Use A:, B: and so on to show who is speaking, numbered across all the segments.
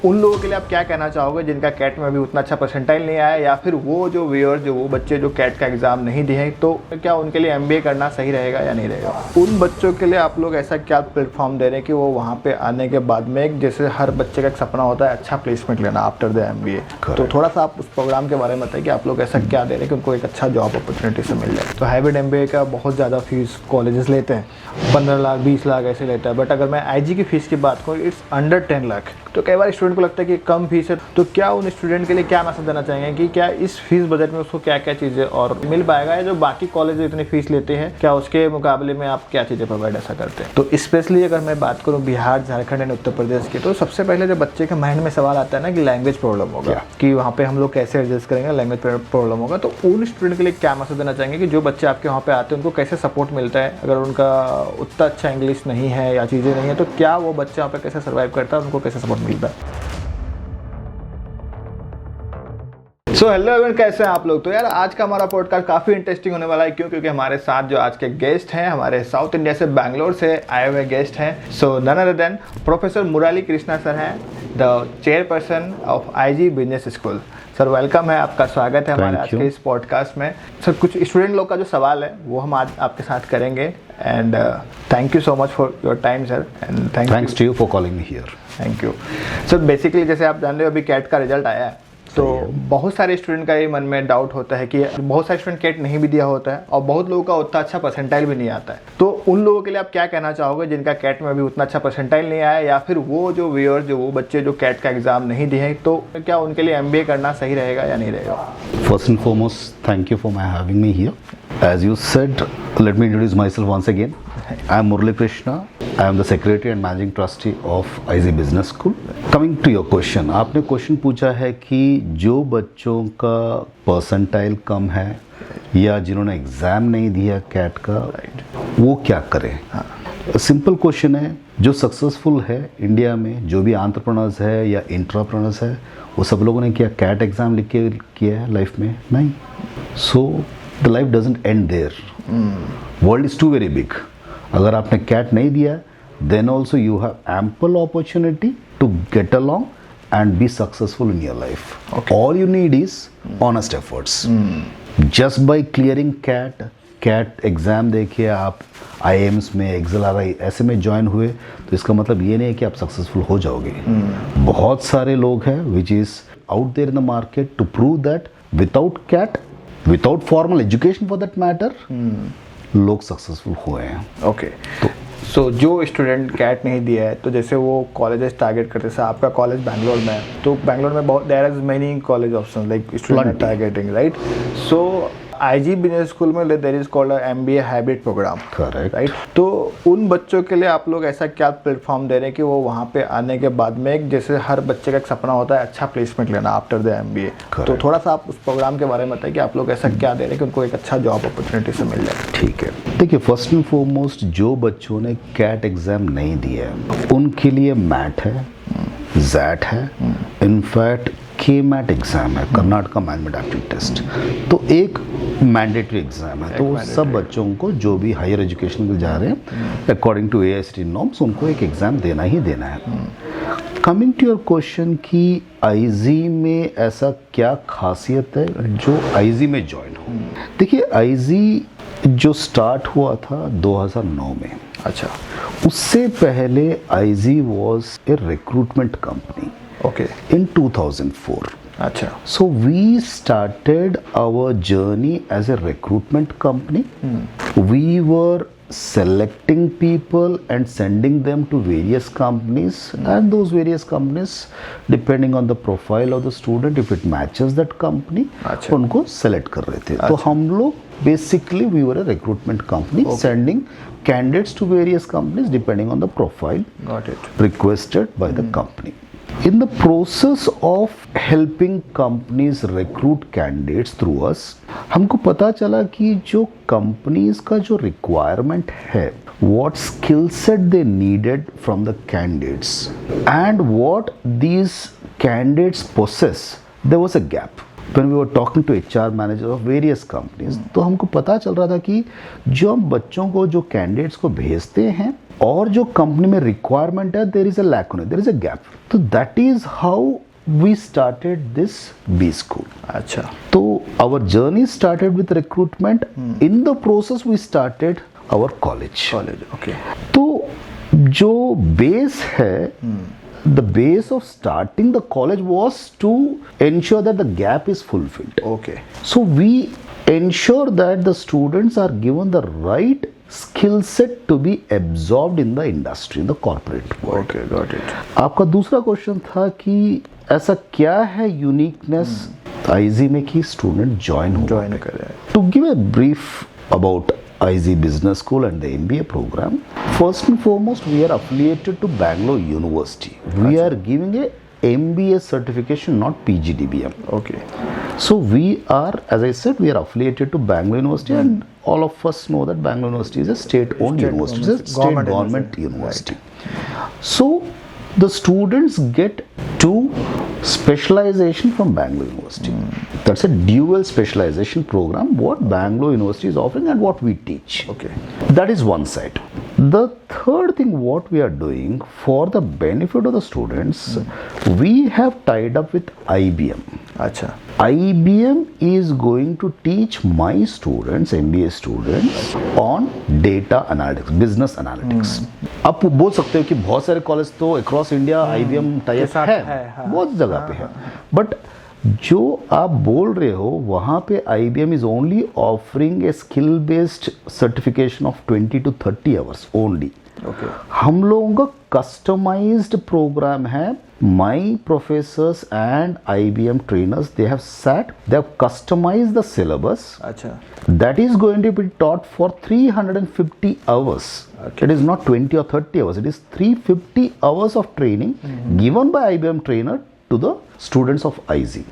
A: उन लोगों के लिए आप क्या कहना चाहोगे जिनका कैट में अभी उतना अच्छा परसेंटाइल नहीं आया, या फिर वो जो व्यूअर जो वो बच्चे जो कैट का एग्जाम नहीं दिए हैं, तो क्या उनके लिए एमबीए करना सही रहेगा या नहीं रहेगा? उन बच्चों के लिए आप लोग ऐसा क्या प्लेटफॉर्म दे रहे हैं कि वो वहाँ पे आने के बाद में एक, जैसे हर बच्चे का एक सपना होता है अच्छा प्लेसमेंट लेना आफ्टर द एमबीए, तो थोड़ा सा आप उस प्रोग्राम के बारे में बताइए कि आप लोग ऐसा क्या दे रहे हैं कि उनको एक अच्छा जॉब अपॉर्चुनिटी से मिल जाए। तो हाइब्रिड एमबीए का बहुत ज़्यादा फीस कॉलेजेस लेते हैं, 15 लाख 20 लाख ऐसे लेता है, बट अगर मैं आईजी की फ़ीस की बात करूँ इट्स अंडर 10 लाख। तो कई बार स्टूडेंट को लगता है कि कम फीस है, तो क्या उन स्टूडेंट के लिए क्या मैसेज देना चाहेंगे कि क्या इस फीस बजट में उसको क्या क्या चीज़ें और मिल पाएगा, या जो बाकी कॉलेज इतनी फीस लेते हैं क्या उसके मुकाबले में आप क्या चीज़ें प्रोवाइड ऐसा करते हैं? तो स्पेशली अगर मैं बात करूँ बिहार, झारखंड एंड उत्तर प्रदेश की, तो सबसे पहले जो बच्चे के माइंड में सवाल आता है ना कि लैंग्वेज प्रॉब्लम होगा, कि वहाँ पे हम लोग कैसे एडजस्ट करेंगे, लैंग्वेज प्रॉब्लम होगा। तो उन स्टूडेंट के लिए क्या मैसेज देना चाहेंगे कि जो बच्चे आपके वहाँ पे आते हैं उनको कैसे सपोर्ट मिलता है, अगर उनका उतना अच्छा इंग्लिश नहीं है या चीज़ें नहीं है, तो क्या वो बच्चे वहाँ पे कैसे सर्वाइव करता है, उनको कैसे सपोर्ट मिलता है? सो हेलो एवरीवन, कैसे हैं आप लोग? तो यार आज का हमारा पॉडकास्ट काफ़ी इंटरेस्टिंग होने वाला है। क्यों? क्योंकि हमारे साथ जो आज के गेस्ट हैं हमारे साउथ इंडिया से, बैंगलोर से आए हुए गेस्ट हैं। सो नन अदर देन प्रोफेसर मुरली कृष्णा सर हैं, the chairperson of IG business school. Sir welcome है, आपका स्वागत है हमारे आज के इस पॉडकास्ट में। सर कुछ स्टूडेंट लोग का जो सवाल है वो हम आज आपके साथ करेंगे, and thank you so much for your time sir, and thanks
B: to you for calling me here.
A: Thank you sir. Basically जैसे आप जान रहे हो अभी कैट का रिजल्ट आया है, तो बहुत सारे स्टूडेंट का ये मन में डाउट होता है कि बहुत सारे स्टूडेंट कैट नहीं भी दिया होता है और बहुत लोगों का उतना अच्छा परसेंटाइल भी नहीं आता है। तो उन लोगों के लिए आप क्या कहना चाहोगे जिनका कैट में अभी उतना अच्छा परसेंटाइल नहीं आया, या फिर वो जो व्यूअर जो वो बच्चे जो कैट का एग्जाम नहीं दिए हैं, तो क्या उनके लिए एमबीए करना सही रहेगा या नहीं रहेगा?
B: First and foremost, thank you for my having me here. As you said, let me introduce myself once again. I am Murali Krishna, I am the secretary and managing trustee of IG Business School. Coming to your question, आपने question पूछा है कि जो बच्चों का percentile कम है या जिन्होंने एग्ज़ाम नहीं दिया कैट का, वो क्या करें? सिंपल क्वेश्चन है। जो सक्सेसफुल है इंडिया में, जो भी एंटरप्रेन्योर्स है या इंट्राप्रेन्योर्स है, वो सब लोगों ने क्या कैट एग्ज़ाम लिख के किया है लाइफ में? नहीं। So the life doesn't end there. World is too very big. अगर आपने कैट नहीं दिया, then also you have ample opportunity to get along and be successful in your life. Okay. All you need is honest efforts. Just by clearing CAT exam देखिए आप IIMs में, XLRI ऐसे में join हुए, तो इसका मतलब ये नहीं है कि आप सक्सेसफुल हो जाओगे। बहुत सारे लोग हैं which is out there in the market to prove that without CAT, without formal education for that matter, लोग सक्सेसफुल हुए हैं।
A: ओके, तो जो स्टूडेंट कैट नहीं दिया है, तो जैसे वो कॉलेजेस टारगेट करते हैं, आपका कॉलेज बैंगलोर में है, तो बैंगलोर में बहुत there is many college option like student targeting, right? So IG business school में there is called MBA hybrid programme,
B: correct,
A: right? तो उन बच्चों के लिए आप लोग ऐसा क्या प्लेटफॉर्म दे रहे हैं कि वो वहाँ पे आने के बाद में एक, जैसे हर बच्चे का एक सपना होता है अच्छा प्लेसमेंट लेना आफ्टर द एमबीए, तो थोड़ा सा आप उस प्रोग्राम के बारे में बताइए कि आप लोग ऐसा क्या दे रहे हैं कि उनको एक अच्छा जॉब अपॉर्चुनिटी से मिल जाए।
B: ठीक है, देखिए फर्स्ट एंड फॉरमोस्ट जो बच्चों ने कैट एग्ज़ाम नहीं दिया है उनके लिए मैट है, जैट है, इनफैक्ट KMAT एग्ज़ाम है, कर्नाटका मैनेजमेंट एप्टीट्यूड टेस्ट, तो एक मैंडेटरी एग्ज़ाम है। तो सब बच्चों को जो भी हायर एजुकेशन के जा रहे हैं अकॉर्डिंग टू AICTE नॉर्म्स, उनको एक एग्ज़ाम देना ही देना है। कमिंग टू योर क्वेश्चन कि IG में ऐसा क्या खासियत है जो IG में ज्वाइन हो? देखिए IG जो स्टार्ट हुआ था 2009 में,
A: अच्छा,
B: उससे पहले IG was a recruitment company.
A: Okay.
B: In 2004.
A: अच्छा.
B: So we started our journey as a recruitment company. We were selecting people and sending them to various companies, and those various companies, depending on the profile of the student, if it matches that company, उनको select कर रहे थे। तो हम लोग basically we were a recruitment company, sending candidates to various companies depending on the profile requested by the company. In the process of helping companies recruit candidates through us, हमको पता चला कि जो companies का जो requirement है, what skill set they needed from the candidates and what these candidates possess, there was a gap. When we were talking to HR managers of various companies, तो हमको पता चल रहा था कि जो हम बच्चों को, जो कैंडिडेट्स को भेजते हैं, और जो कंपनी में रिक्वायरमेंट है there is a lacuna, there is a gap. तो that is how we started this B school.
A: अच्छा.
B: तो our journey started with recruitment. In the process we started our college.
A: Okay.
B: तो जो base है, the base of starting the college was to ensure that the gap is fulfilled.
A: Okay.
B: So we ensure that the students are given the right skill set to be absorbed in the industry, in the corporate world.
A: Okay, got it.
B: आपका दूसरा question था कि ऐसा क्या है uniqueness IG में कि student join
A: करें.
B: To give a brief about IZ Business School and the MBA program, first and foremost, we are affiliated to Bangalore University. We are giving a MBA certification, not PGDBM.
A: Okay.
B: So we are, as I said, we are affiliated to Bangalore University, and all of us know that Bangalore University is a state-owned university, it's a state government university. So the students get two specialization from Bangalore University. That's a dual specialization program what Bangalore University is offering and what we teach.
A: Okay.
B: That is one side. The third thing what we are doing for the benefit of the students, we have tied up with IBM.
A: अच्छा.
B: IBM is going to teach my students, MBA students, on data analytics, business analytics. आप बोल सकते हो कि बहुत सारे college तो across India IBM type है, बहुत जगह पे है, बट जो आप बोल रहे हो वहाँ पे IBM is only offering a skill based certification of 20 to 30 hours only.
A: Okay.
B: हम लोगों का कस्टमाइज्ड प्रोग्राम है. My professors and IBM trainers, they have customized the syllabus.
A: अच्छा.
B: That is going to be taught for 350 hours.
A: Okay.
B: It is not 20 or 30 hours. It is 350 hours of training given by IBM trainer to the students of IZ.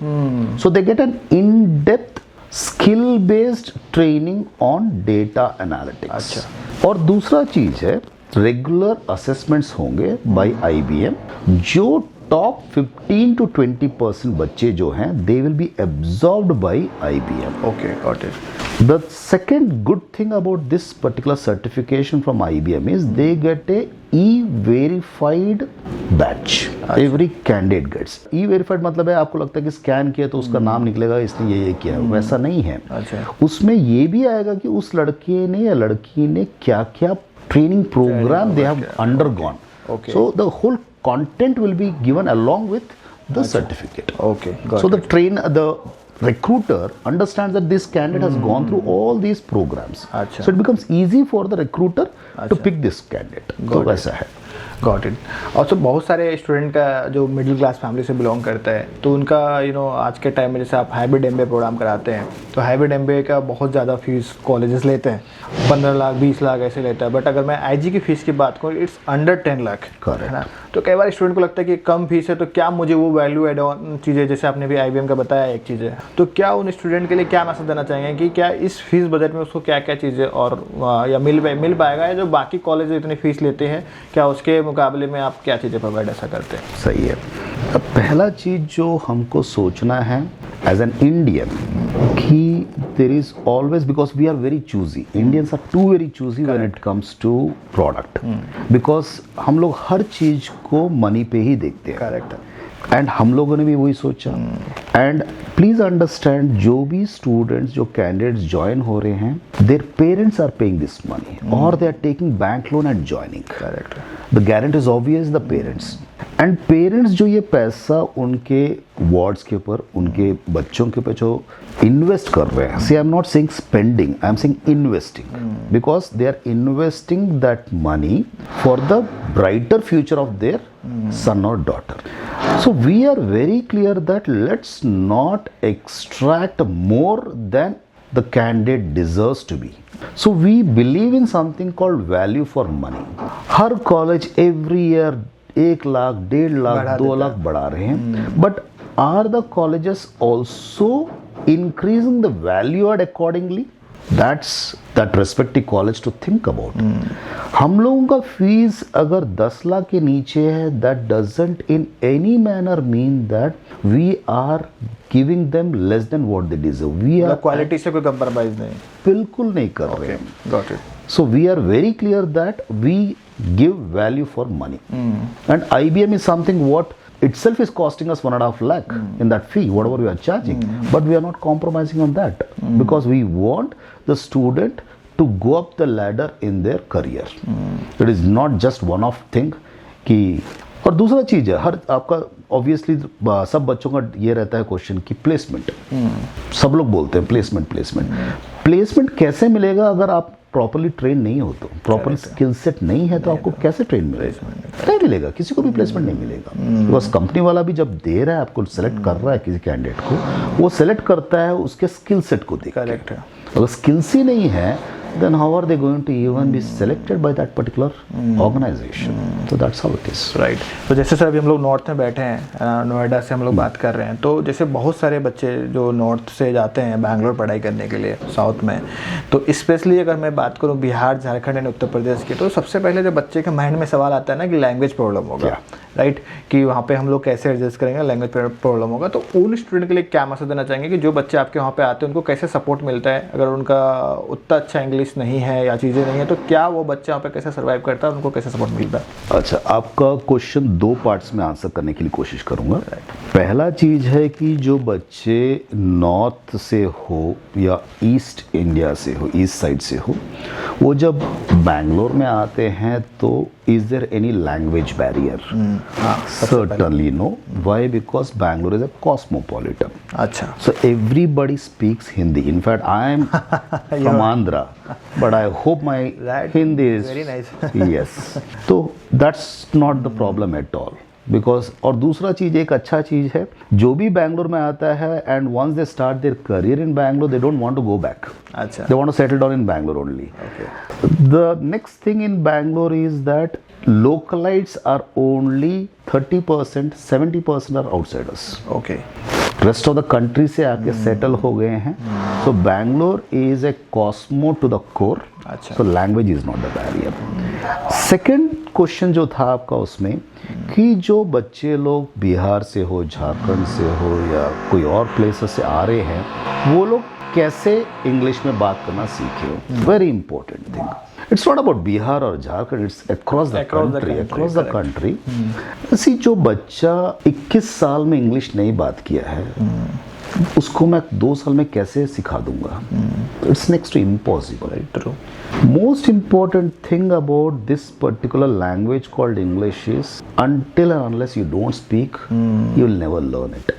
B: So they get an in-depth skill-based training on data analytics.
A: अच्छा.
B: और दूसरा चीज है regular assessments होंगे bye IBM. जो top 15 to 20% बच्चे जो हैं they will be absorbed by IBM.
A: Okay, got it.
B: The second good thing about this particular certification from IBM is they get a e-verified badge. Every candidate gets. E-verified मतलब है आपको लगता है कि scan किया तो उसका नाम निकलेगा इसने ये किया है, वैसा नहीं है.
A: अच्छा.
B: उसमें ये भी आएगा कि उस लड़के ने या लड़की ने क्या क्या training programme they have undergone.
A: Okay.
B: So the whole content will be given along with the certificate.
A: Okay, got
B: So
A: it.
B: the recruiter understands that this candidate has gone through all these programs.
A: अच्छा.
B: So it becomes easy for the recruiter to
A: अच्छा.
B: pick this candidate.
A: Got
B: तो
A: it.
B: वैसा है.
A: Got it. और तो बहुत सारे student का जो मिडिल क्लास फैमिली से बिलोंग करता है तो उनका आज के टाइम में जैसे आप हाइब्रिड MBA प्रोग्राम कराते हैं तो हाइब्रिड MBA का बहुत ज़्यादा फीस कॉलेजेस लेते हैं, 15 लाख 20 लाख ऐसे लेता है. बट अगर मैं IG की फ़ीस की बात करूँ इट्स अंडर 10 लाख.
B: Correct.
A: है ना. तो कई बार स्टूडेंट को लगता है कि कम फीस है तो क्या मुझे वो वैल्यू एड ऑन चीज़ें जैसे आपने भी IBM का बताया एक चीज़ है, तो क्या उन स्टूडेंट के लिए क्या मैसेज देना चाहेंगे कि क्या इस फीस बजट में उसको क्या क्या चीज़ें और या मिल पाएगा या जो बाकी कॉलेज इतनी फीस लेते हैं क्या उसके मुकाबले में आप क्या चीज़ें प्रोवाइड ऐसा करते हैं?
B: सही है. अब पहला चीज जो हमको सोचना है एज एन इंडियन कि there is always because we are very choosy. Indians are too very choosy when it comes to product because हम लोग हर चीज को मनी पे ही देखते हैं.
A: करेक्ट.
B: एंड हम लोगों ने भी वही सोचा. एंड प्लीज अंडरस्टैंड जो भी स्टूडेंट्स जो कैंडिडेट्स ज्वाइन हो रहे हैं their parents are paying this money और they are taking bank loan and joining.
A: Correct.
B: The guarantee is obvious the parents. And parents जो ये पैसा उनके वार्ड्स के ऊपर उनके बच्चों के ऊपर जो इन्वेस्ट कर रहे हैं, see I am not saying spending, I am saying investing because they are investing that money for the brighter future of their son or daughter. So we are very clear that let's not extract more than the candidate deserves to be. So we believe in something called value for money. Her college every year 1 lakh 1.5 lakh 2 lakh बढ़ा रहे हैं, but are the colleges also increasing the value add accordingly? That's that respective college to think about. हम लोगों का fees अगर 10 लाख के नीचे है that doesn't in any manner mean that we are giving them less than what they deserve. We are
A: quality से कोई compromise नहीं.
B: बिल्कुल नहीं कर रहे हैं.
A: Got it.
B: So we are very clear that we give value for money. And IBM is something what itself is costing us 1.5 lakh in that fee, whatever we are charging. But we are not compromising on that because we want the student to go up the ladder in their career. It is not just one-off thing कि और दूसरा चीज है हर आपका obviously सब बच्चों का ये रहता है क्वेश्चन कि प्लेसमेंट सब लोग बोलते हैं प्लेसमेंट कैसे मिलेगा अगर आप प्रॉपरली ट्रेन नहीं हो तो प्रॉपर स्किल सेट नहीं है तो आपको कैसे ट्रेन मिलेगा नहीं मिलेगा किसी को भी प्लेसमेंट नहीं मिलेगा बिकॉज कंपनी वाला भी जब दे रहा है आपको सेलेक्ट कर रहा है किसी कैंडिडेट को वो सेलेक्ट करता है उसके स्किल सेट को देख
A: करेक्ट है
B: अगर स्किल्स ही नहीं है then how are they going to even be selected by that particular organization? So that's how it is.
A: Right. तो जैसे सर अभी हम लोग नॉर्थ में बैठे हैं नोएडा से हम लोग बात कर रहे हैं तो जैसे बहुत सारे बच्चे जो नॉर्थ से जाते हैं बैंगलोर पढ़ाई करने के लिए साउथ में तो स्पेशली अगर मैं बात करूँ बिहार झारखंड एंड उत्तर प्रदेश की तो सबसे पहले जो बच्चे के माइंड में सवाल आता है ना कि लैंग्वेज प्रॉब्लम होगा राइट कि वहाँ पे हम लोग कैसे एडजस्ट करेंगे लैंग्वेज प्रॉब्लम होगा तो उन स्टूडेंट के लिए क्या मैसेज देना चाहेंगे कि जो बच्चे आपके वहाँ पे आते हैं उनको कैसे सपोर्ट मिलता है अगर उनका उतना अच्छा इंग्लिश नहीं है या चीज़ें नहीं है तो क्या वो बच्चे वहाँ पे कैसे सर्वाइव करता है उनको कैसे सपोर्ट मिलता है
B: अच्छा आपका क्वेश्चन 2 पार्ट्स में आंसर करने के लिए कोशिश करूँगा पहला चीज़ है कि जो बच्चे नॉर्थ से हो या ईस्ट इंडिया से हो ईस्ट साइड से हो वो जब बैंगलोर में आते हैं तो is there any language barrier? Certainly no. Why? Because Bangalore is a cosmopolitan.
A: Achha.
B: So everybody speaks Hindi. In fact, I am from Andhra, but I hope my Hindi is
A: very nice.
B: yes. So that's not the problem at all. Because और दूसरा चीज़ एक अच्छा चीज़ है जो भी बैंगलोर में आता है and once they start their career in Bangalore they don't want to go back
A: अच्छा
B: they want to settle down in Bangalore only the next thing in Bangalore is that localites are only 30% 70% are outsiders
A: okay
B: rest of the country से आके settle हो गए हैं so Bangalore is a cosmo to the core so language is not the barrier second question जो था आपका उसमें कि जो बच्चे लोग बिहार से हो झारखंड से हो या कोई और प्लेसेस से आ रहे हैं वो लोग कैसे इंग्लिश में बात करना सीखे हो very important thing it's not about Bihar और Jharkhand it's across the country see जो बच्चा 21 साल में इंग्लिश नहीं बात किया है उसको मैं 2 साल में कैसे सिखा दूंगा it's next to impossible most important thing about this particular language called English is until and unless you don't speak you will never learn it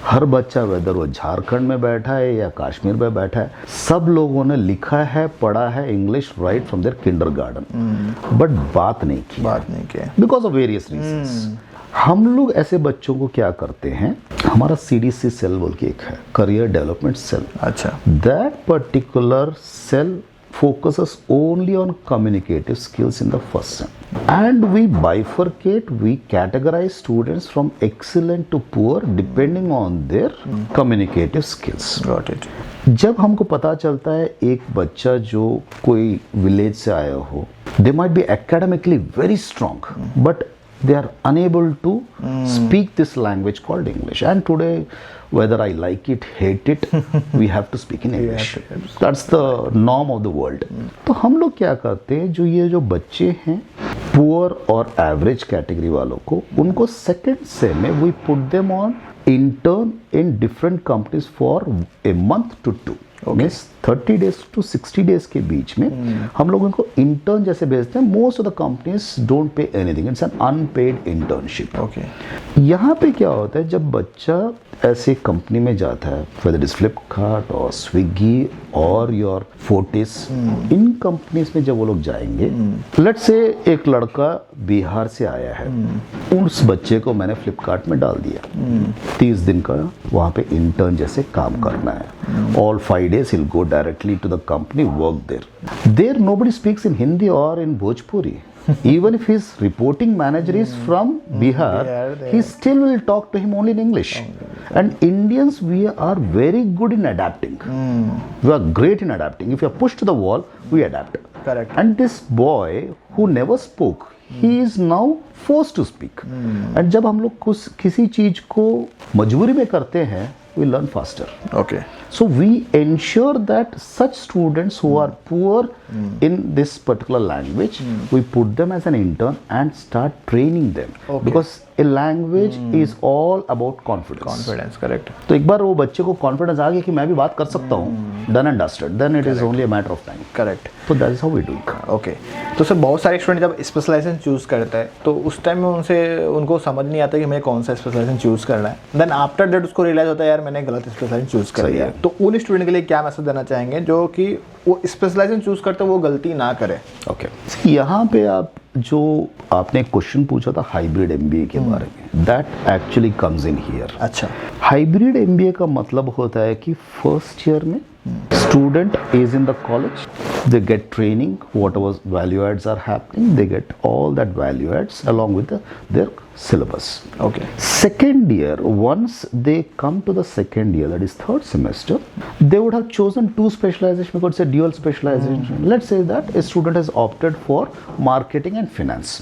B: हर बच्चा वेदर वो झारखंड में बैठा है या कश्मीर में बैठा है सब लोगों ने लिखा है पढ़ा है English right from there kindergarten but बात नहीं की बिकॉज ऑफ वेरियस रीजंस हम लोग ऐसे बच्चों को क्या करते हैं हमारा CDC सेल बोल के एक है करियर डेवलपमेंट सेल अच्छा that particular cell focuses only on communicative skills in the first sem and we bifurcate we categorize students from excellent to poor depending on their communicative skills got it जब हमको पता चलता है एक बच्चा जो कोई विलेज से आया हो they might be academically very strong but they are unable to speak this language called English and today whether I like it hate it we have to speak in English that's the norm of the world तो हम लोग क्या करते हैं जो ये जो बच्चे हैं पुअर और एवरेज कैटेगरी वालों को उनको सेकेंड से में we put them on intern in different companies for a month to 2 means 30 days to 60 days के बीच में हम लोग इनको इंटर्न जैसे भेजते हैं most of the companies don't pay anything it's an unpaid internship okay यहाँ पे क्या होता है जब बच्चा ऐसे कंपनी में जाता है वेदर इट इज फ्लिपकार्ट और स्विगी और योर फोर्टिस इन कंपनीज में जब वो लोग जाएंगे लेट्स से एक लड़का बिहार से आया है उस बच्चे को मैंने फ्लिपकार्ट में डाल दिया 30 दिन का वहाँ पे इंटर्न जैसे काम करना है all 5 days he'll go directly to the company work there nobody speaks in Hindi or in Bhojpuri even if his reporting manager is from Bihar he still will talk to him only in English and Indians we are very good in adapting we are great in adapting if you are pushed to the wall we adapt correct and this boy who never spoke he is now forced to speak and जब हम लोग किसी चीज को मजबूरी में करते हैं we learn faster okay So we ensure that such students who are poor in this particular language, we put them as an intern and start training them.
A: Okay.
B: Because a language is all about confidence.
A: Confidence, correct.
B: तो एक बार वो बच्चे को confidence आ गया कि मैं भी बात कर सकता हूँ, done and dusted, then it is only a matter of time.
A: Correct.
B: तो that is how we do it.
A: Okay. तो सर बहुत सारे स्टूडेंट जब स्पेशलाइजेशन चूज़ करता है तो उस टाइम में उनको समझ नहीं आता कि मैं कौन सा स्पेशलाइजेशन चूज़ करना है. देन आफ्टर दैट उसको रियलाइज होता है यार मैंने गलत स्पेशलाइजेशन चूज़ कर लिया. तो उन स्टूडेंट के लिए क्या मैसेज देना चाहेंगे जो कि वो स्पेशलाइजेशन चूज़ करते वो गलती ना करे?
B: ओके. यहाँ पे आप जो आपने क्वेश्चन पूछा था हाइब्रिड एमबीए के बारे में, that actually comes in here.
A: अच्छा.
B: हाइब्रिड एमबीए का मतलब होता है कि फर्स्ट ईयर में student is in the college, they get training, whatever value adds are happening, they get all that value adds along with their syllabus.
A: Okay.
B: Second year, once they come to the second year, that is third semester, they would have chosen two specialization, we could say dual specialization. Let's say that a student has opted for marketing and finance.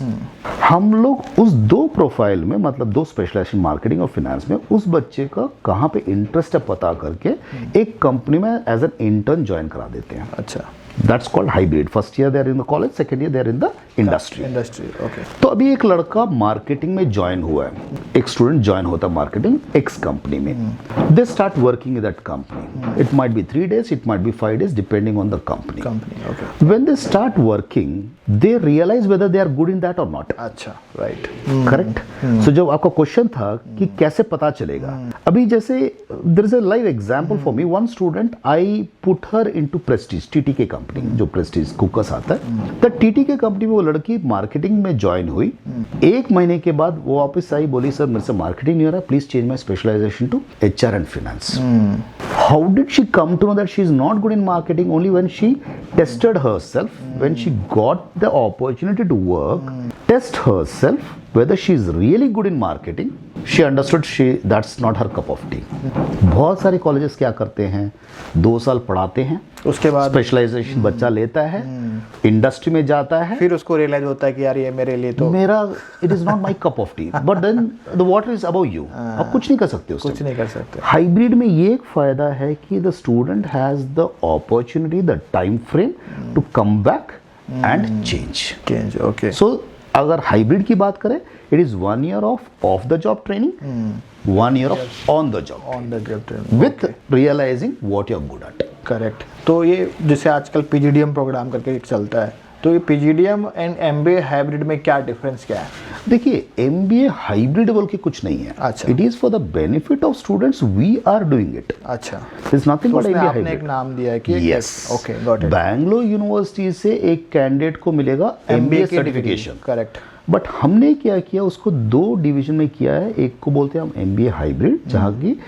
B: हम लोग उस दो profile में, मतलब दो specialisation marketing और finance में, उस बच्चे का कहाँ पे इंटरेस्ट है पता करके एक कंपनी में एज एन इंटर्न ज्वाइन करा देते हैं.
A: अच्छा.
B: That's called hybrid. First year they are in the college, second year they are in the industry.
A: Okay.
B: तो अभी एक लड़का मार्केटिंग में ज्वाइन हुआ है, एक स्टूडेंट ज्वाइन होता है मार्केटिंग एक्स कंपनी में. They start working in that company. It might be 3 days, it might be 5 days, depending on the company.
A: Okay.
B: When they start working, they realise whether they are good in that और not.
A: अच्छा. Right.
B: Correct. So जब आपका question था कि कैसे पता चलेगा, अभी जैसे there is a live example for me. One student, I put her into Prestige, TTK company, जो प्रेस्टीज कुकर्स आता है. तो टीटीके कंपनी में वो लड़की मार्केटिंग में ज्वाइन हुई. 1 महीने के बाद वो वापस आई, बोली सर मेरे से मार्केटिंग नहीं हो रहा, please change my specialisation to HR and finance. How did she come to know that she is not good in marketing? Only when she tested herself, when she got the opportunity to work, test herself whether she is really good in marketing, she understood that's not her cup of tea. बहुत सारे colleges क्या करते हैं, 2 साल पढ़ाते हैं,
A: उसके बाद
B: स्पेशलाइजेशन बच्चा लेता है, इंडस्ट्री में जाता है,
A: फिर उसको रियलाइज होता है कि यार ये मेरे लिए तो
B: मेरा it is not my cup of tea, but then the water is above you. आप कुछ नहीं कर सकते उससे.
A: कुछ नहीं कर सकते.
B: हाइब्रिड में ये एक फायदा है कि the student has the opportunity, the time frame to come back and change.
A: Okay.
B: So अगर हाइब्रिड की बात करें, it is 1 year of the job training, 1 year of on the job
A: training
B: with realising what you are good at.
A: Correct. तो ये जैसे आजकल PGDM programme करके चलता है, तो ये पीजीडीएम एंड एमबीए हाइब्रिड में क्या डिफरेंस क्या है?
B: देखिए, एमबीए हाइब्रिड बोल के कुछ नहीं है.
A: अच्छा.
B: It is for the benefit of students, we are doing it.
A: अच्छा.
B: इट्स नथिंग बट एमबीए
A: आपने
B: हाइब्रिड.
A: एक नाम दिया है कि
B: yes.
A: Okay, got it.
B: Bangalore university से एक कैंडिडेट को मिलेगा एमबीए सर्टिफिकेशन.
A: करेक्ट.
B: बट हमने क्या किया, उसको 2 डिवीजन में किया है. एक को बोलते हैं हम एमबीए हाइब्रिड, जहाँ की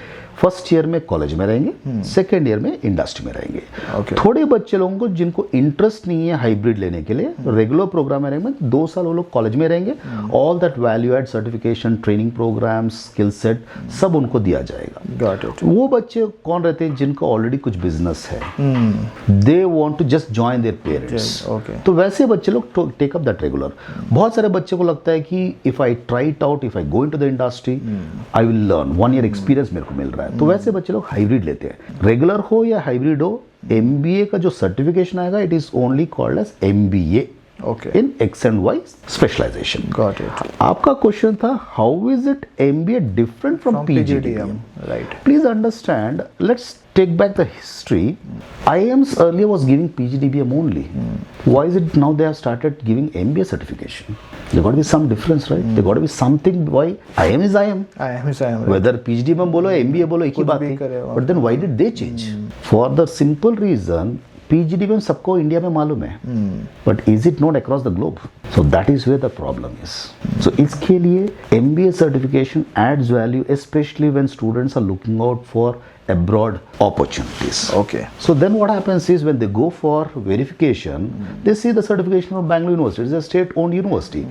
B: फर्स्ट ईयर में कॉलेज में रहेंगे, सेकेंड ईयर में इंडस्ट्री में रहेंगे.
A: Okay.
B: थोड़े बच्चे लोगों को जिनको इंटरेस्ट नहीं है हाइब्रिड लेने के लिए, रेगुलर प्रोग्राम में रहेंगे, 2 साल वो लोग कॉलेज में रहेंगे. All that value add certification, training programmes, skill set सब उनको दिया जाएगा.
A: Got it.
B: वो बच्चे कौन रहते हैं जिनको ऑलरेडी कुछ बिजनेस है, they want to just join their parents.
A: Okay.
B: तो वैसे बच्चे लोग टेक अप दैट रेगुलर. बहुत सारे बच्चे को लगता है कि if I try it out, if I go into the industry, I will learn, 1 year experience मेरे को मिल रहा है. तो वैसे बच्चे लोग हाइब्रिड लेते हैं. रेगुलर हो या हाइब्रिड हो, एमबीए का जो सर्टिफिकेशन आएगा, it is only called as MBA
A: Okay.
B: in X and Y specialization.
A: Got it.
B: आपका क्वेश्चन था how is it MBA different from PGDM?
A: Right.
B: Please understand, let's take back the history. IIMs earlier was giving PGDBM only. Why is it now they have started giving MBA certification? There got to be some difference, right? There got to be something. Why? IIM is IIM.
A: IIM is IIM.
B: Whether PGDBM बोलो MBA बोलो एक ही बात है. But then why did they change? For the simple reason, PGDBM सबको India में मालूम है, but is it not across the globe. So that is where the problem is. So इसके लिए MBA certification adds value, specially when students are looking out for abroad opportunities.
A: Okay.
B: So then what happens is when they go for verification, they see the certification of Bangalore University. It's a state-owned university.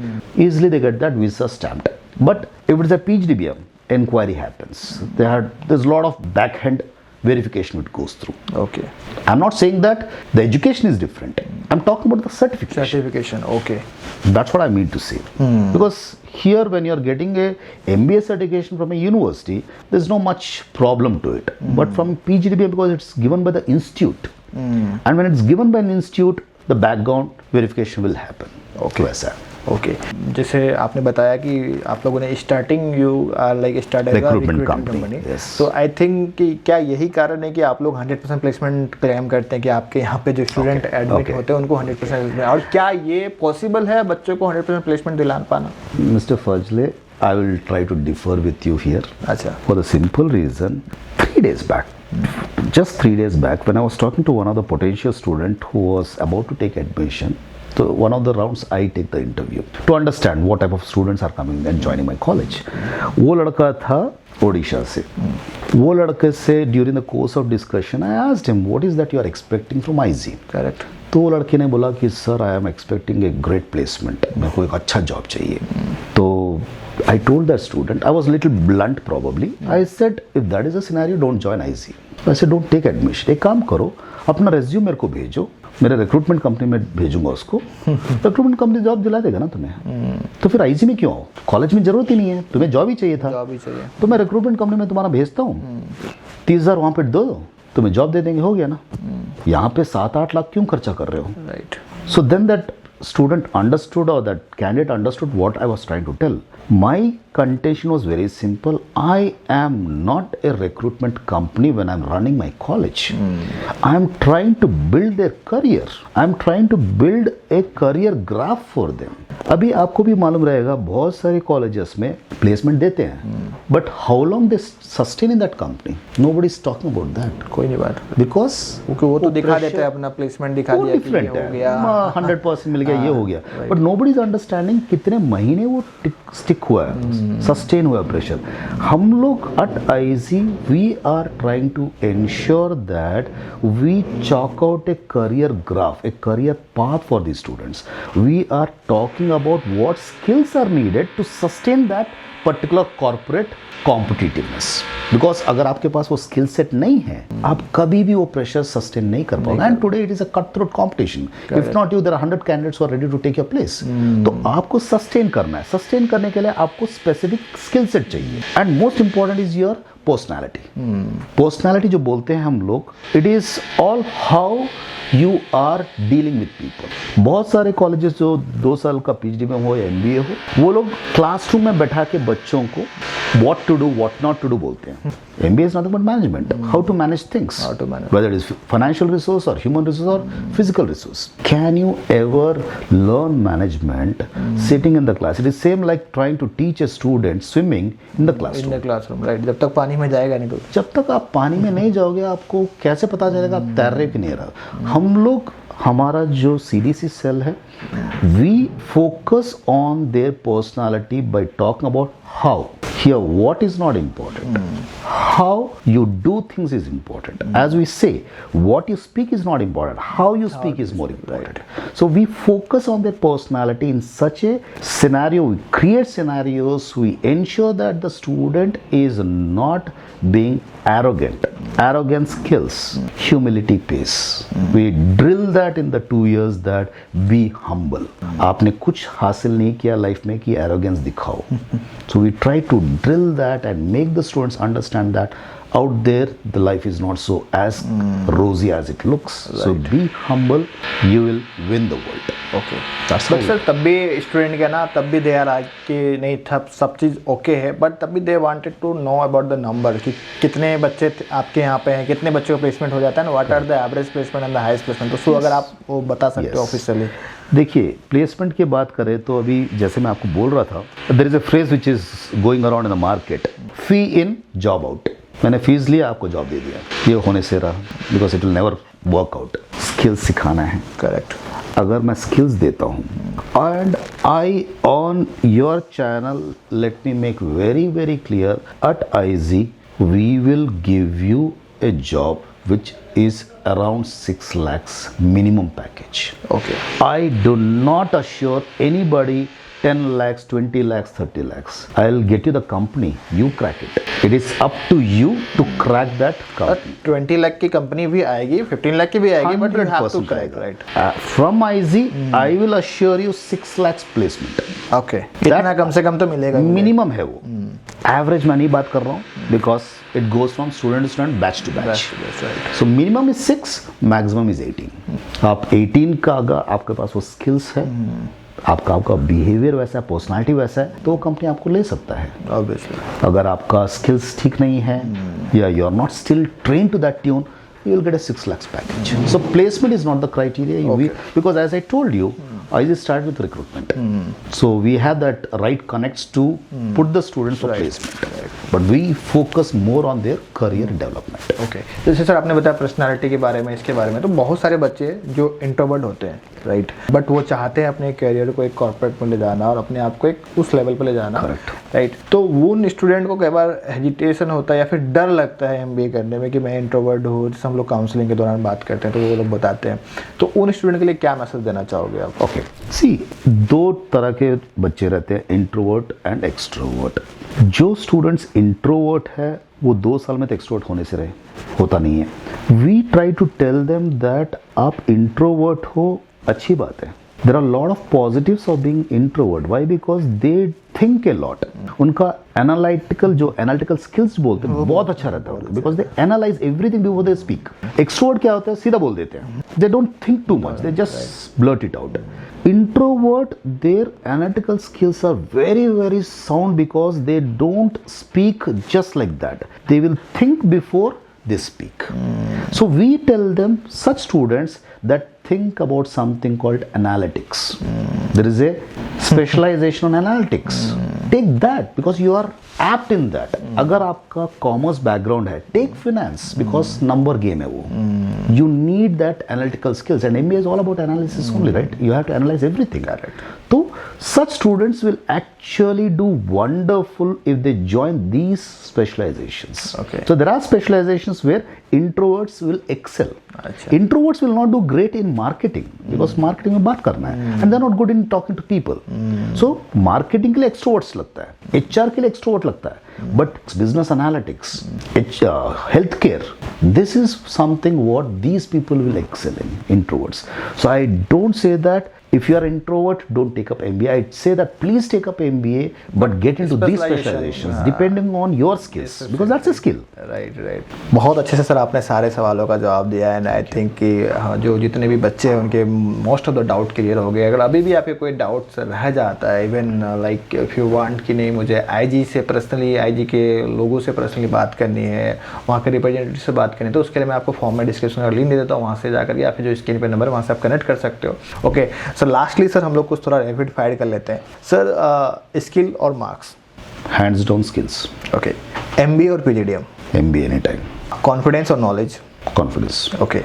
B: Easily they get that visa stamped. But if it's a PGDBM, inquiry happens. There's a lot of back-end verification it goes through.
A: Okay.
B: I'm not saying that the education is different. I'm talking about the certification.
A: Certification. Okay.
B: That's what I mean to say. Because here, when you're getting a MBA certification from a university, there's no much problem to it. But from PGDBM, because it's given by the institute, and when it's given by an institute, the background verification will happen. Okay, वैसा है.
A: Okay जैसे आपने बताया कि आप लोगों ने starting you are like start as
B: Recruitment company, yes.
A: तो आई थिंक कि क्या यही कारण है कि आप लोग 100% प्लेसमेंट क्लेम करते हैं कि आपके यहाँ पे जो स्टूडेंट एडमिट होते हैं उनको 100% प्लेसमेंट, और क्या ये पॉसिबल है बच्चों को 100% प्लेसमेंट दिला पाना?
B: Mr. Fajle, I will try to differ with you here.
A: अच्छा.
B: For the simple reason, 3 days back, just 3 days back, when I was talking to one of the potential student who was about to take admission, so one of the rounds I take the interview to understand what type of students are coming and joining my college. वो लड़का था ओडिशा से. वो लड़के से during the course of discussion I asked him what is that you are expecting from IZ.
A: Correct.
B: तो वो लड़के ने बोला कि sir I am expecting a great placement, मेरे को एक अच्छा जॉब चाहिए. तो I told that student, I was little blunt probably, I said if that is a scenario don't join IG. I said don't take admission. एक काम करो, अपना रेज्यूम मेरे को भेजो, मेरे रिक्रूटमेंट कंपनी में भेजूंगा उसको, रिक्रूटमेंट कंपनी जॉब दिला देगा ना तुम्हें. तो फिर आईजी में क्यों आओ, कॉलेज में जरूरत ही नहीं है, तुम्हें जॉब ही चाहिए था.
A: जॉब ही चाहिए.
B: तो मैं रिक्रूटमेंट कंपनी में तुम्हारा भेजता हूँ, 30,000 वहाँ पे दो, तुम्हें जॉब दे देंगे, हो गया ना. यहाँ पे 7-8 लाख क्यों खर्चा कर रहे हो?
A: Right.
B: So then that student understood, or that candidate understood what I was trying to tell. My contention was very simple. I am not a recruitment company when I'm running my college. I am trying to build their career. I am trying to build a career graph for them. अभी आपको भी मालूम रहेगा बहुत सारे colleges में placement देते हैं, but how long they sustain in that company, nobody is talking about that.
A: कोई नहीं बात.
B: बिकॉज
A: वो तो दिखा देते हैं अपना प्लेसमेंट, दिखा दिया कि ये हो गया,
B: 100% मिल गया, ये हो गया, बट नोबडी इज अंडरस्टैंडिंग कितने महीने वो स्टिक हुआ है, सस्टेन हुआ प्रेशर. हम लोग at IG we are trying to ensure that we chalk out a career graph, a career path for these students. We are talking about what skills are needed to sustain that particular corporate competitiveness. Because अगर आपके पास वो skill set नहीं है, आप कभी भी वो pressure sustain नहीं कर पाओगे. And today it is a cut throat competition. If not you, there are 100 candidates who are ready to take your place. तो आपको सस्टेन करना है. सस्टेन करने के लिए आपको स्पेसिफिक स्किल सेट चाहिए. And most important is your personality. Personality जो बोलते हैं हम लोग, it is all how you are dealing with people. बहुत सारे कॉलेजेस जो 2 साल का पीएचडी में हो या एमबीए हो, वो लोग क्लासरूम में बैठा के बच्चों को what to do, what not to do बोलते हैं. MBA is nothing but management. How to manage things.
A: How to manage.
B: Whether it is financial resource or human resource or physical resource. Can you ever learn management sitting in the class? It is same like trying to teach a student swimming in the classroom.
A: In the classroom, right. जब तक पानी में जाएगा नहीं तो.
B: जब तक आप पानी में नहीं जाओगे, आपको कैसे पता चलेगा आप तैर रहे कि नहीं रहा. हम लोग, हमारा जो CDC सेल है, we focus on their personality by talking about how. Here, what is not important? How you do things is important. As we say, what you speak is not important. How you speak is more important. So we focus on their personality in such a scenario. We create scenarios. We ensure that the student is not being arrogant. Arrogance kills. Humility pays. We drill that in the 2 years that be humble. आपने कुछ हासिल नहीं किया life में कि arrogance दिखाओ. So we try to drill that and make the students understand that out there the life is not so as rosy as it looks. Right. So be humble, you will win the world.
A: Okay. But sir तब भी student के ना, तब भी they are आज के नहीं था, सब चीज़ ओके है, बट तब भी they wanted to know about the number कि कितने बच्चे आपके यहाँ पे हैं, कितने बच्चों का प्लेसमेंट हो जाता है ना, what are the average placement and the highest placement. तो सो अगर आप वो बता सकते हो ऑफिशियली.
B: देखिए, प्लेसमेंट की बात करें तो अभी जैसे मैं आपको बोल रहा था, there is a phrase which is going around in the market, fee in job out. मैंने फीस लिया, आपको जॉब दे दिया, ये होने से रहा, because it will never work out. Skills सिखाना है.
A: करेक्ट.
B: अगर मैं स्किल्स देता हूँ and I on your channel, let me make very very clear, at IG we will give you a job which is around 6 lakhs minimum package.
A: Okay.
B: I do not assure anybody 10 lakhs, 20 lakhs, 30 lakhs. I'll get you the company, you crack it. It is up to you to crack that company.
A: 20 lakh की company भी आएगी, 15 लाख की भी आएगी, but you have to
B: 100%
A: crack, right?
B: From IZ, I will assure you 6 lakhs placement.
A: Okay, इतना कम से कम तो मिलेगा।
B: मिनिमम है वो। एवरेज मैं नहीं बात कर रहा हूँ, because it goes from student to student, batch to batch. So minimum is 6, maximum is 18। आप 18 का अगर आपके पास वो स्किल्स है, आपका बिहेवियर वैसा है, पर्सनालिटी वैसा है, तो वो कंपनी आपको ले सकता है।
A: ऑब्वियसली।
B: अगर आपका स्किल्स ठीक नहीं है या you are not still train to that tune, you will get a 6 lakhs package. So placement is not the criteria. Because as I told you, I just start with recruitment. So we have that right connects to put the students for placement. But we focus more on their career development.
A: Okay, जैसे sir आपने बताया personality के बारे में, इसके बारे में, तो बहुत सारे बच्चे जो इंट्रोवर्ट होते हैं, राइट, बट वो चाहते हैं अपने करियर को एक कॉर्पोरेट में ले जाना और अपने आप को एक उस लेवल पे ले जाना, राइट? तो वो उन स्टूडेंट को कई बार हेजिटेशन होता है या फिर डर लगता है MBA करने में कि मैं इंट्रोवर्ट हूँ, जैसे हम लोग काउंसलिंग के दौरान बात करते हैं तो वो लोग बताते हैं, तो उन स्टूडेंट के लिए क्या मैसेज देना चाहोगे आप?
B: ओके, सी 2 तरह के बच्चे रहते हैं, इंट्रोवर्ट एंड एक्सट्रोवर्ट। जो स्टूडेंट्स इंट्रोवर्ट है वो 2 साल में तो एक्सट्रोवर्ट होने से रहे, होता नहीं है। We try to tell them that आप इंट्रोवर्ट हो, अच्छी बात है। There are lot of positives of being introvert. Why? Because they think a lot. उनका एनालिटिकल स्किल्स बोलते हैं बहुत अच्छा रहता है, because they analyse everything before they speak. Extrovert क्या होता है, सीधा बोल देते हैं, they don't think too much, they just blurt it out. Introvert, their analytical skills are very, very sound because they don't speak just like that. They will think before they speak. So we tell them, such students that think about something called analytics. There is a specialization on analytics. Take that because you are apt in that. अगर आपका commerce background है, take finance, because number game है वो। You need that analytical skills, and MBA is all about analysis only, right? You have to analyze everything. Correct. So such students will actually do wonderful if they join these specializations.
A: Okay.
B: So there are specializations where introverts will excel.
A: Achha.
B: Introverts will not do great in marketing because marketing में बात करना है, and they're not good in talking to people. So marketing के लिए extroverts लगता है, HR के लिए extrovert लगता है, but business analytics, healthcare, this is something what these people will excel in, introverts. So I don't say that if you are introvert, don't take up MBA. I'd say that please take up MBA, but get into these specializations depending on your skills, because that's a skill.
A: Right. बहुत अच्छे से sir आपने सारे सवालों का जवाब दिया, and I think कि जो जितने भी बच्चे हैं उनके most of the doubt clear हो गए। अगर अभी भी आपके कोई डाउट रह जाता है, even like if you want कि नहीं मुझे IG से पर्सनली, IG के लोगों से पर्सनली बात करनी है, वहाँ के रिप्रेजेंटेटिव से बात करनी है, तो उसके लिए मैं आपको फॉर्म में डिस्क्रिप्शन का लिंक दे देता हूँ, वहाँ से जाकर या फिर जो स्क्रीन पर नंबर है वहाँ से आप कनेक्ट कर सकते हो। ओके सर, लास्टली सर हम लोग कुछ थोड़ा रैपिड फायर कर लेते हैं सर, स्किल और marks.
B: Hands down skills.
A: Okay, MBA और PGDM?
B: MBA anytime.
A: कॉन्फिडेंस और knowledge?
B: Confidence.
A: Okay,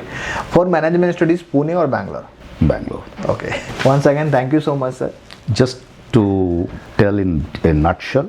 A: for management studies Pune और Bangalore?
B: Bangalore.
A: Okay, once again thank you so much sir.
B: Just to tell in a nutshell,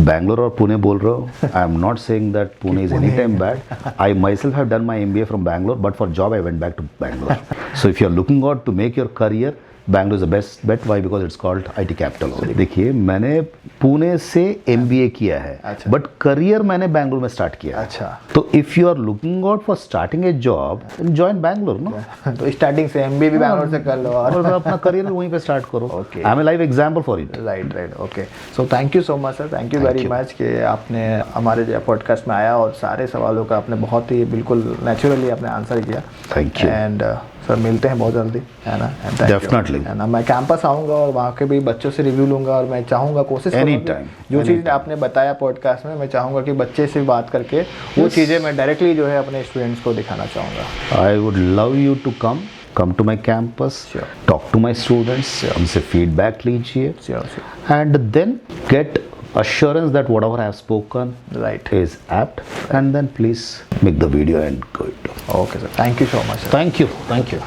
B: Bangalore और पुणे बोल रहे हो, I am not saying that Pune is anytime bad. I myself have done my MBA from Bangalore, but for job I went back to Bangalore. So if you are looking out to make your career, Bangalore is the best bet. Why? Because it's called IT capital. देखिए मैंने पुणे से MBA किया है, but career मैंने बैंगलोर में start किया।
A: अच्छा,
B: तो if you are looking out for starting a job, join Bangalore no.
A: तो स्टार्टिंग से MBA भी बैंगलोर से कर लो
B: और अपना करियर भी वहीं पे स्टार्ट करो।
A: Okay.
B: I am a live example for it.
A: Right. Okay, so thank you so much sir, thank you very much कि आपने हमारे पॉडकास्ट में आया और सारे सवालों का आपने बहुत ही बिल्कुल नेचुरली आपने आंसर किया।
B: थैंक यू
A: एंड सर मिलते हैं बहुत जल्दी, है ना?
B: डेफिनेटली
A: है ना, मैं कैंपस आऊँगा और वहाँ के भी बच्चों से रिव्यू लूँगा, और मैं चाहूँगा कोशिश
B: Anytime.
A: जो चीज़ आपने बताया पॉडकास्ट में, मैं चाहूँगा कि बच्चे से बात करके वो चीज़ें मैं डायरेक्टली जो है अपने स्टूडेंट्स को दिखाना चाहूँगा।
B: I would love you to come to my campus,
A: Sure.
B: talk to my students, उनसे feedback लीजिए, and then get assurance that whatever I have spoken is apt, and then please make the video and go it.
A: Okay sir, thank you so much sir.
B: Thank you.